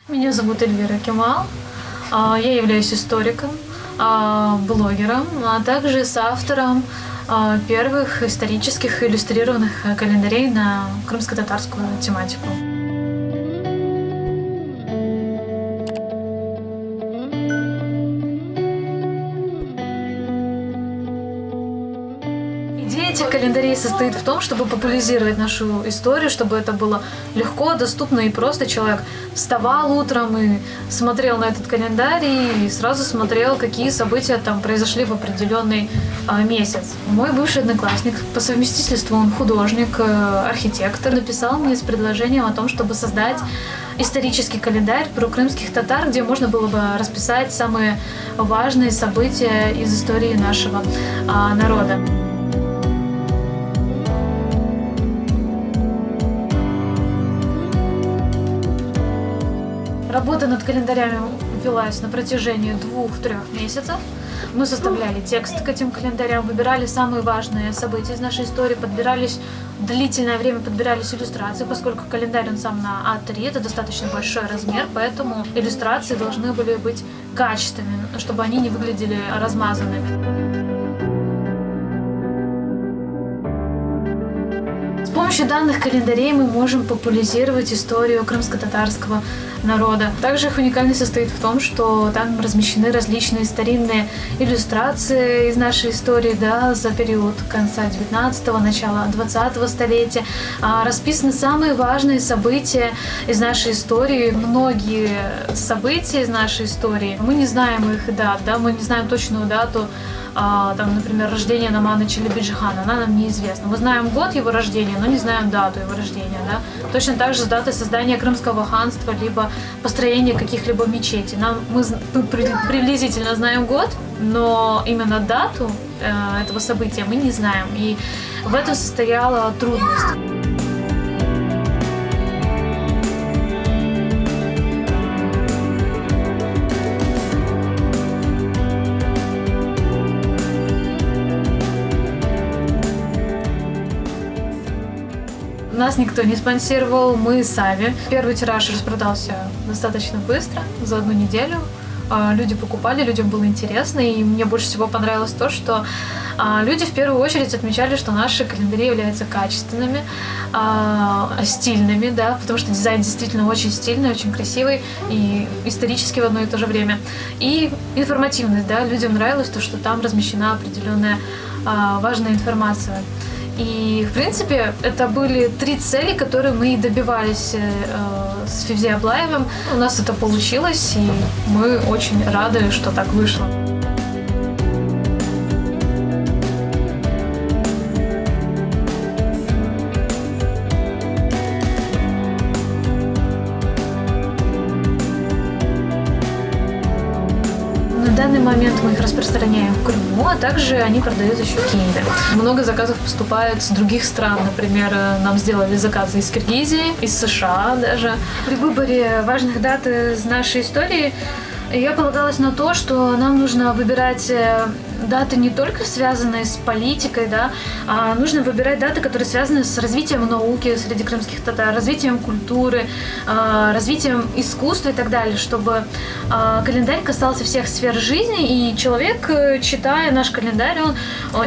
Меня зовут Эльвира Кемал. Я являюсь историком, блогером, а также соавтором первых исторических иллюстрированных календарей на крымско-татарскую тематику. Идея этих календарей состоит в том, чтобы популяризировать нашу историю, чтобы это было легко, доступно и просто. Человек вставал утром и смотрел на этот календарь и сразу смотрел, какие события там произошли в определенный месяц. Мой бывший одноклассник, по совместительству он художник, архитектор, написал мне с предложением о том, чтобы создать исторический календарь про крымских татар, где можно было бы расписать самые важные события из истории нашего народа. Работа над календарями велась на протяжении 2-3 месяцев. Мы составляли текст к этим календарям, выбирали самые важные события из нашей истории, длительное время подбирались иллюстрации, поскольку календарь он сам на А3, это достаточно большой размер, поэтому иллюстрации должны были быть качественными, чтобы они не выглядели размазанными. С помощью данных календарей мы можем популяризировать историю крымско-татарского народа. Также их уникальность состоит в том, что там размещены различные старинные иллюстрации из нашей истории, за период конца 19-го, начала 20-го столетия. Расписаны самые важные события из нашей истории. Многие события из нашей истории, мы не знаем их дат, мы не знаем точную дату, например, рождения Намана Челебиджи-хана, она нам неизвестна. Мы знаем год его рождения, но не знаем дату его рождения. Точно так же с датой создания Крымского ханства, либо построения каких-либо мечетей. Мы приблизительно знаем год, но именно дату этого события мы не знаем. И в этом состояла трудность. Нас никто не спонсировал, мы сами. Первый тираж распродался достаточно быстро, за 1 неделю. Люди покупали, людям было интересно, и мне больше всего понравилось то, что люди в первую очередь отмечали, что наши календари являются качественными, стильными, потому что дизайн действительно очень стильный, очень красивый и исторический в одно и то же время. И информативность, людям нравилось то, что там размещена определенная важная информация. И, в принципе, это были 3 цели, которые мы и добивались с Февзи Аблаевым. У нас это получилось, и мы очень рады, что так вышло. На данный момент мы их распространяем в Крыму, а также они продают еще в Киеве. Много заказов поступает с других стран. Например, нам сделали заказы из Киргизии, из США даже. При выборе важных дат из нашей истории я полагалась на то, что нам нужно выбирать даты не только связанные с политикой, а нужно выбирать даты, которые связаны с развитием науки среди крымских татар, развитием культуры, развитием искусства и так далее, чтобы календарь касался всех сфер жизни, и человек, читая наш календарь, он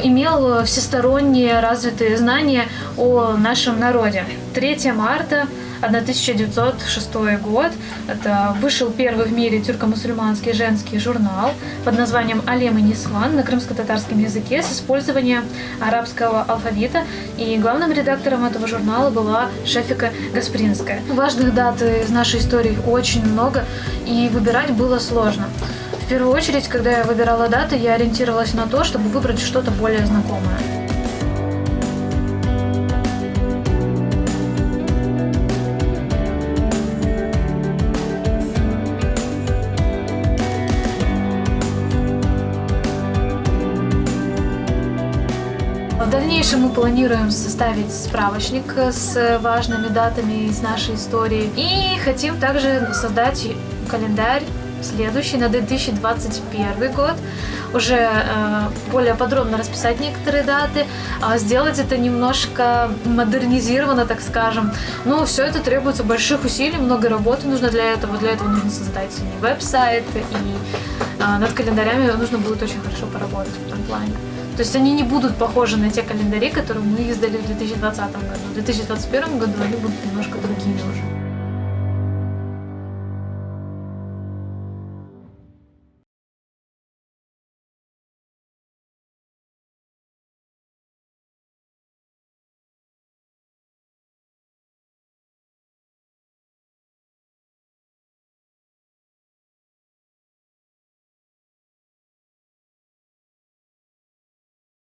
имел всесторонние развитые знания о нашем народе. 3 марта 1906 год. Это вышел первый в мире тюрко-мусульманский женский журнал под названием «Алем и Нисван» на крымско-татарском языке с использованием арабского алфавита. И главным редактором этого журнала была Шефика Гаспринская. Важных дат из нашей истории очень много, и выбирать было сложно. В первую очередь, когда я выбирала даты, я ориентировалась на то, чтобы выбрать что-то более знакомое. В дальнейшем мы планируем составить справочник с важными датами из нашей истории. И хотим также создать календарь следующий, на 2021 год, уже более подробно расписать некоторые даты, сделать это немножко модернизировано, так скажем. Но все это требуется больших усилий, много работы нужно для этого. Для этого нужно создать и веб-сайт, и над календарями нужно будет очень хорошо поработать в этом плане. То есть они не будут похожи на те календари, которые мы издали в 2020 году. В 2021 году они будут немножко другими уже.